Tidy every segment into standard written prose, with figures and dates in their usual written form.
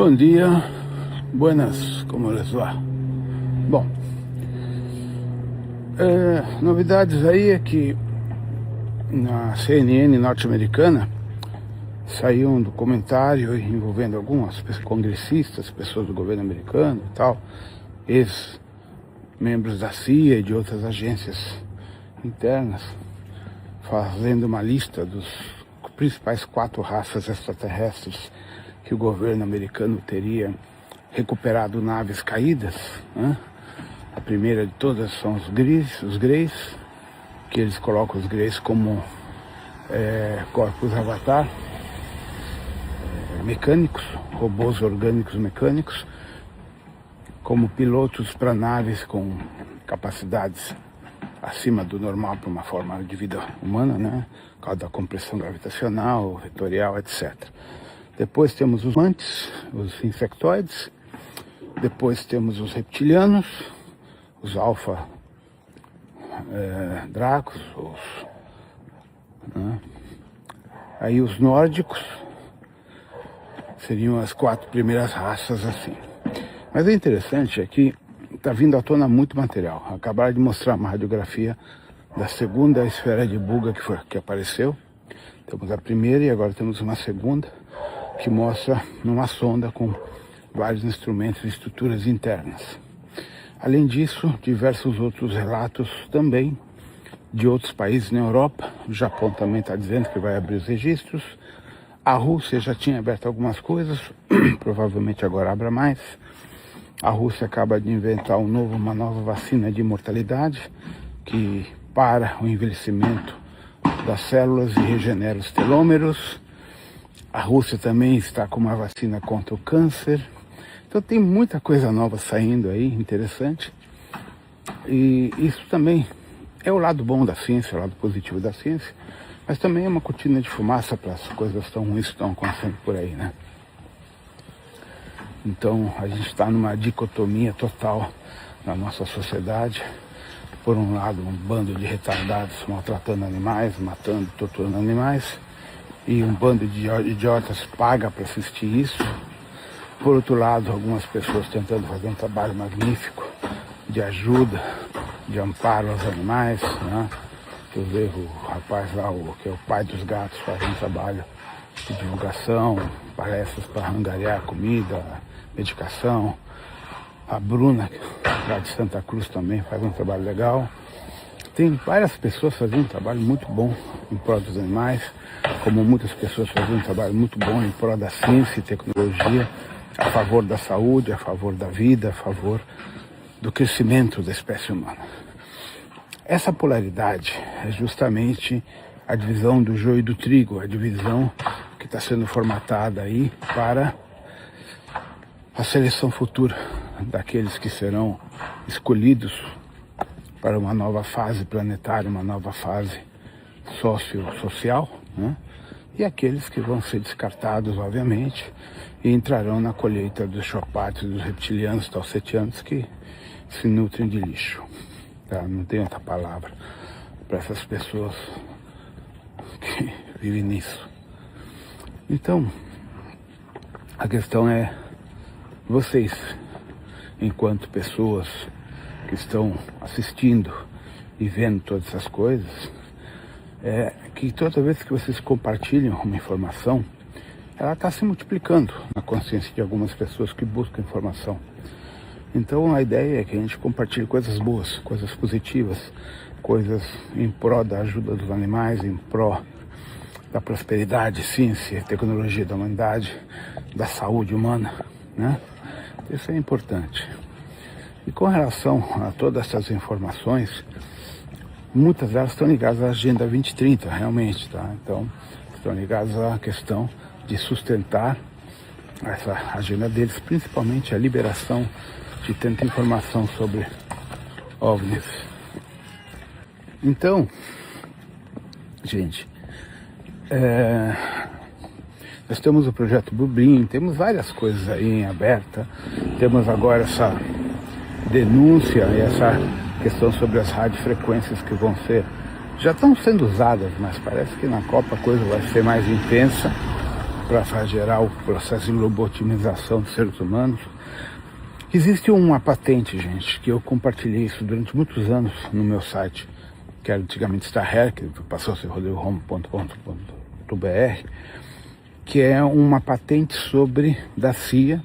Bom dia, buenas, como les va? Bom, novidades aí é que na CNN norte-americana saiu um documentário envolvendo algumas congressistas, pessoas do governo americano e tal, ex-membros da CIA e de outras agências internas, fazendo uma lista dos principais 4 raças extraterrestres que o governo americano teria recuperado naves caídas, né? A primeira de todas são os Greys, que eles colocam os Greys como corpos avatar, mecânicos, robôs orgânicos mecânicos, como pilotos para naves com capacidades acima do normal para uma forma de vida humana, né? Por causa da compressão gravitacional, vetorial, etc. Depois temos os mantis, os insectoides. Depois temos os reptilianos, os alfa dracos, né? Aí os nórdicos seriam as 4 primeiras raças assim. Mas o interessante é que está vindo à tona muito material. Acabaram de mostrar uma radiografia da segunda esfera de Buga que apareceu. Temos a primeira e agora temos uma segunda que mostra uma sonda com vários instrumentos e estruturas internas. Além disso, diversos outros relatos também de outros países na Europa. O Japão também está dizendo que vai abrir os registros. A Rússia já tinha aberto algumas coisas, provavelmente agora abra mais. A Rússia acaba de inventar uma nova vacina de imortalidade que para o envelhecimento das células e regenera os telômeros. A Rússia também está com uma vacina contra o câncer. Então tem muita coisa nova saindo aí, interessante. E isso também é o lado bom da ciência, o lado positivo da ciência, mas também é uma cortina de fumaça para as coisas tão ruins que estão acontecendo por aí, né? Então a gente está numa dicotomia total na nossa sociedade. Por um lado, um bando de retardados maltratando animais, matando, torturando animais, e um bando de idiotas paga para assistir isso. Por outro lado, algumas pessoas tentando fazer um trabalho magnífico de ajuda, de amparo aos animais, né? Eu vejo o rapaz lá, que é o pai dos gatos, faz um trabalho de divulgação, palestras para angariar comida, medicação. A Bruna, lá de Santa Cruz, também faz um trabalho legal. Tem várias pessoas fazendo um trabalho muito bom em prol dos animais, como muitas pessoas fazendo um trabalho muito bom em prol da ciência e tecnologia, a favor da saúde, a favor da vida, a favor do crescimento da espécie humana. Essa polaridade é justamente a divisão do joio e do trigo, a divisão que está sendo formatada aí para a seleção futura daqueles que serão escolhidos para uma nova fase planetária, uma nova fase social, né? E aqueles que vão ser descartados, obviamente, e entrarão na colheita dos chopates, dos reptilianos, talcetianos, que se nutrem de lixo. Tá? Não tem outra palavra para essas pessoas que vivem nisso. Então, a questão é vocês, enquanto pessoas que estão assistindo e vendo todas essas coisas, que toda vez que vocês compartilham uma informação, ela está se multiplicando na consciência de algumas pessoas que buscam informação. Então a ideia é que a gente compartilhe coisas boas, coisas positivas, coisas em prol da ajuda dos animais, em prol da prosperidade, ciência e tecnologia da humanidade, da saúde humana, né? Isso é importante. E com relação a todas essas informações, muitas delas estão ligadas à Agenda 2030, realmente, tá? Então, estão ligadas à questão de sustentar essa agenda deles, principalmente a liberação de tanta informação sobre OVNIs. Então, gente, nós temos o projeto Bluebeam, temos várias coisas aí em aberta, temos agora essa denúncia e essa questão sobre as radiofrequências que já estão sendo usadas, mas parece que na Copa a coisa vai ser mais intensa. para gerar o processo de lobotomização dos seres humanos. Existe uma patente, gente, que eu compartilhei isso durante muitos anos no meu site, que era antigamente Starhair, que passou a ser rodrigohome.com.br, que é uma patente da CIA,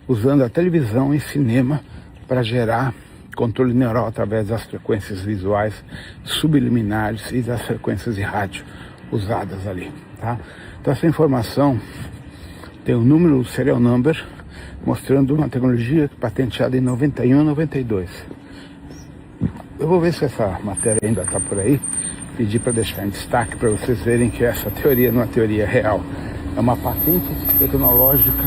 usando a televisão e cinema para gerar controle neural através das frequências visuais subliminares e das frequências de rádio usadas ali, tá? Então essa informação tem o número, o serial number, mostrando uma tecnologia patenteada em 91, 92. Eu vou ver se essa matéria ainda está por aí, pedir para deixar em destaque para vocês verem que essa teoria não é teoria real, é uma patente tecnológica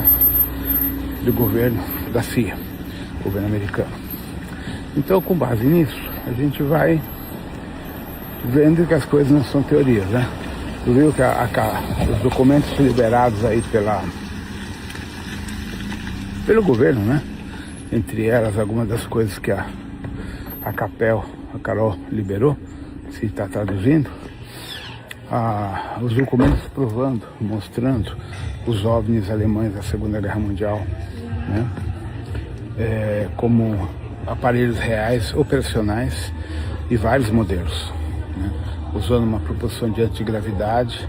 do governo da CIA, governo americano. Então, com base nisso, a gente vai vendo que as coisas não são teorias, né? Tu viu que os documentos liberados aí pelo governo, né? Entre elas, algumas das coisas que a Carol liberou, se está traduzindo, os documentos provando, mostrando os OVNIs alemães da Segunda Guerra Mundial, né? Como aparelhos reais, operacionais e vários modelos, né? Usando uma proporção de antigravidade,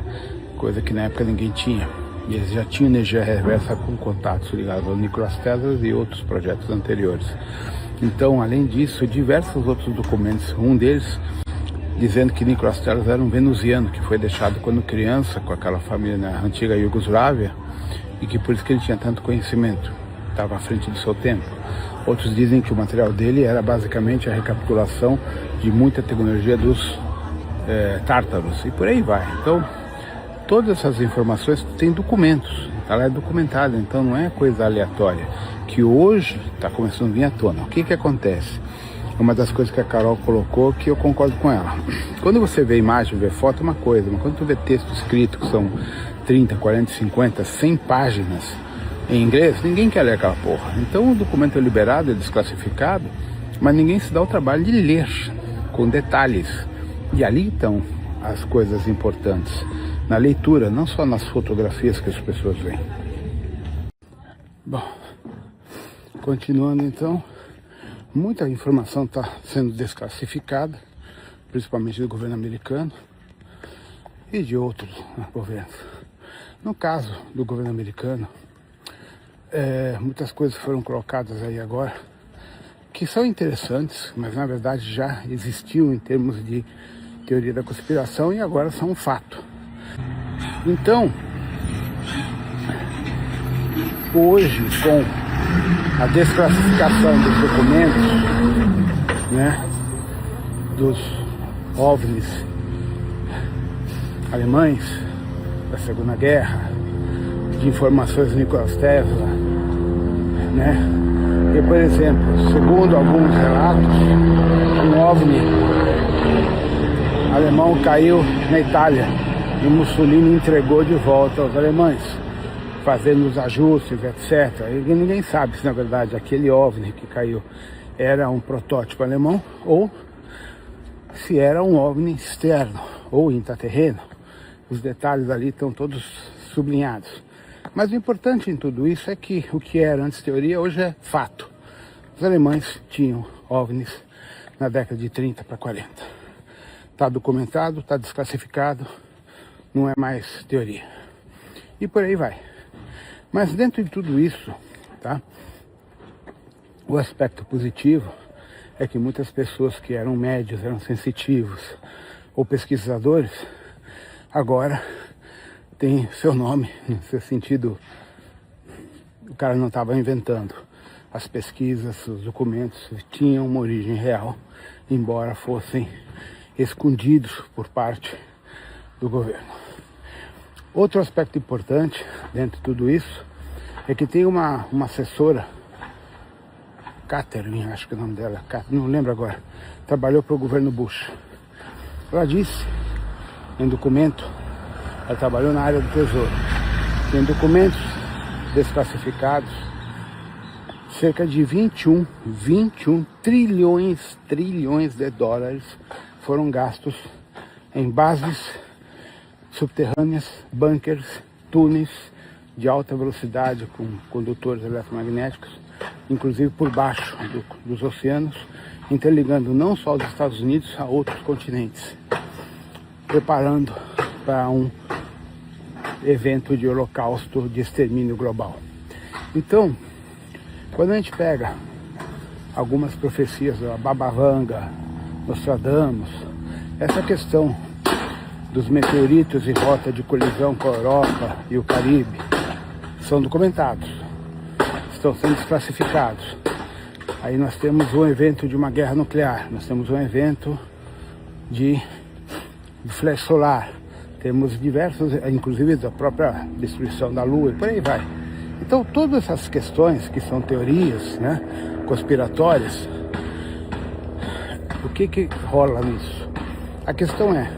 coisa que na época ninguém tinha. E eles já tinham energia reversa com contatos ligados ao Nikola Tesla e outros projetos anteriores. Então, além disso, diversos outros documentos, um deles dizendo que Nikola Tesla era um venusiano que foi deixado quando criança com aquela família na antiga Iugoslávia e que por isso que ele tinha tanto conhecimento, estava à frente do seu tempo. Outros dizem que o material dele era basicamente a recapitulação de muita tecnologia dos tártaros e por aí vai. Então, todas essas informações têm documentos, ela é documentada, então não é coisa aleatória, que hoje está começando a vir à tona. O que acontece? Uma das coisas que a Carol colocou que eu concordo com ela. Quando você vê imagem, vê foto é uma coisa, mas quando tu vê texto escrito, que são 30, 40, 50, 100 páginas em inglês, ninguém quer ler aquela porra. Então o documento é liberado, é desclassificado, mas ninguém se dá o trabalho de ler com detalhes. E ali estão as coisas importantes, na leitura, não só nas fotografias que as pessoas veem. Bom, continuando então, muita informação está sendo desclassificada, principalmente do governo americano e de outros governos. No caso do governo americano, muitas coisas foram colocadas aí agora que são interessantes, mas na verdade já existiam em termos de teoria da conspiração e agora são um fato. Então, hoje, com a desclassificação dos documentos, né, dos OVNIs alemães da Segunda Guerra, de informações de Nikola Tesla, né, e, por exemplo, segundo alguns relatos, um OVNI alemão caiu na Itália e Mussolini entregou de volta aos alemães, fazendo os ajustes, etc. E ninguém sabe se na verdade aquele OVNI que caiu era um protótipo alemão ou se era um OVNI externo ou intraterreno. Os detalhes ali estão todos sublinhados. Mas o importante em tudo isso é que o que era antes teoria hoje é fato. Os alemães tinham OVNIs na década de 30 para 40. Está documentado, está desclassificado, não é mais teoria. E por aí vai. Mas dentro de tudo isso, tá? O aspecto positivo é que muitas pessoas que eram médios, eram sensitivos ou pesquisadores, agora tem seu nome, no seu sentido, o cara não estava inventando. As pesquisas, os documentos tinham uma origem real, embora fossem escondidos por parte do governo. Outro aspecto importante dentro de tudo isso é que tem uma assessora, Catherine, acho que é o nome dela, não lembro agora, trabalhou para o governo Bush. Ela disse em documento, ela trabalhou na área do Tesouro, tem documentos desclassificados, cerca de 21 trilhões de dólares foram gastos em bases subterrâneas, bunkers, túneis, de alta velocidade com condutores eletromagnéticos, inclusive por baixo dos oceanos, interligando não só os Estados Unidos a outros continentes, preparando para um evento de holocausto, de extermínio global. Então, quando a gente pega algumas profecias da Baba Vanga, Nostradamus, essa questão dos meteoritos em rota de colisão com a Europa e o Caribe são documentados, estão sendo desclassificados. Aí nós temos um evento de uma guerra nuclear, nós temos um evento de flash solar, temos diversos, inclusive da própria destruição da Lua e por aí vai. Então todas essas questões que são teorias, né, conspiratórias, o que rola nisso? A questão é,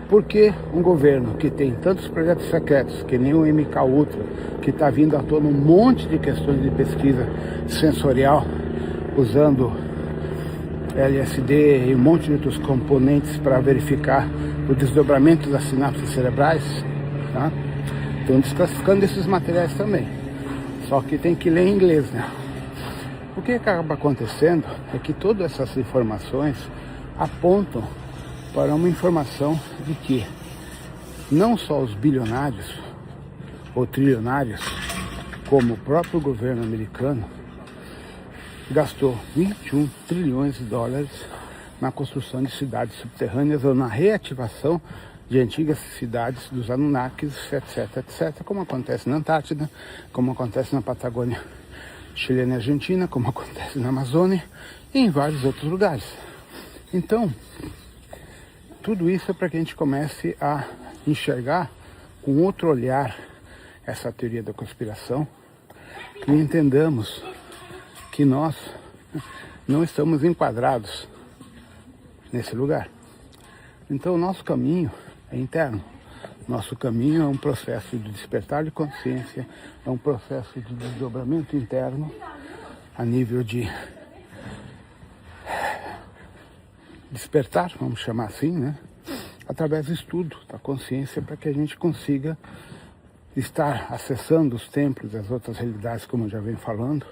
por que um governo que tem tantos projetos secretos, que nem o MK Ultra, que está vindo à tona um monte de questões de pesquisa sensorial, usando LSD e um monte de outros componentes para verificar o desdobramento das sinapses cerebrais, tá? Estão desclassificando esses materiais também, só que tem que ler em inglês, né? O que acaba acontecendo é que todas essas informações apontam para uma informação de que não só os bilionários ou trilionários, como o próprio governo americano, gastou 21 trilhões de dólares na construção de cidades subterrâneas ou na reativação de antigas cidades dos Anunnakis, etc, etc, como acontece na Antártida, como acontece na Patagônia chilena e argentina, como acontece na Amazônia e em vários outros lugares. Então, tudo isso é para que a gente comece a enxergar com outro olhar essa teoria da conspiração e entendamos que nós não estamos enquadrados nesse lugar. Então o nosso caminho é interno. Nosso caminho é um processo de despertar de consciência, é um processo de desdobramento interno a nível de despertar, vamos chamar assim, né? Através do estudo da consciência, para que a gente consiga estar acessando os templos e as outras realidades, como eu já venho falando,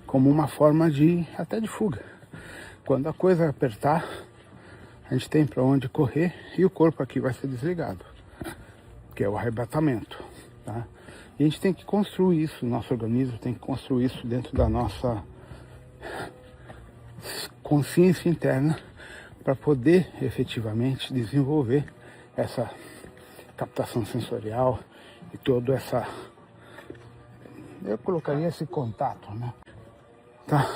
como uma forma de até de fuga. Quando a coisa apertar, a gente tem para onde correr e o corpo aqui vai ser desligado, que é o arrebatamento, tá? E a gente tem que construir isso, nosso organismo tem que construir isso dentro da nossa consciência interna para poder efetivamente desenvolver essa captação sensorial e toda essa, eu colocaria esse contato, né? Tá?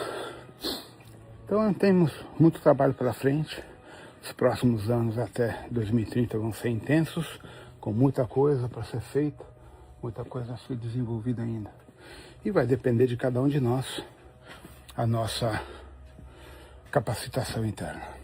Então temos muito trabalho pela frente. Os próximos anos até 2030 vão ser intensos, com muita coisa para ser feita, muita coisa a ser desenvolvida ainda. E vai depender de cada um de nós a nossa capacitação interna.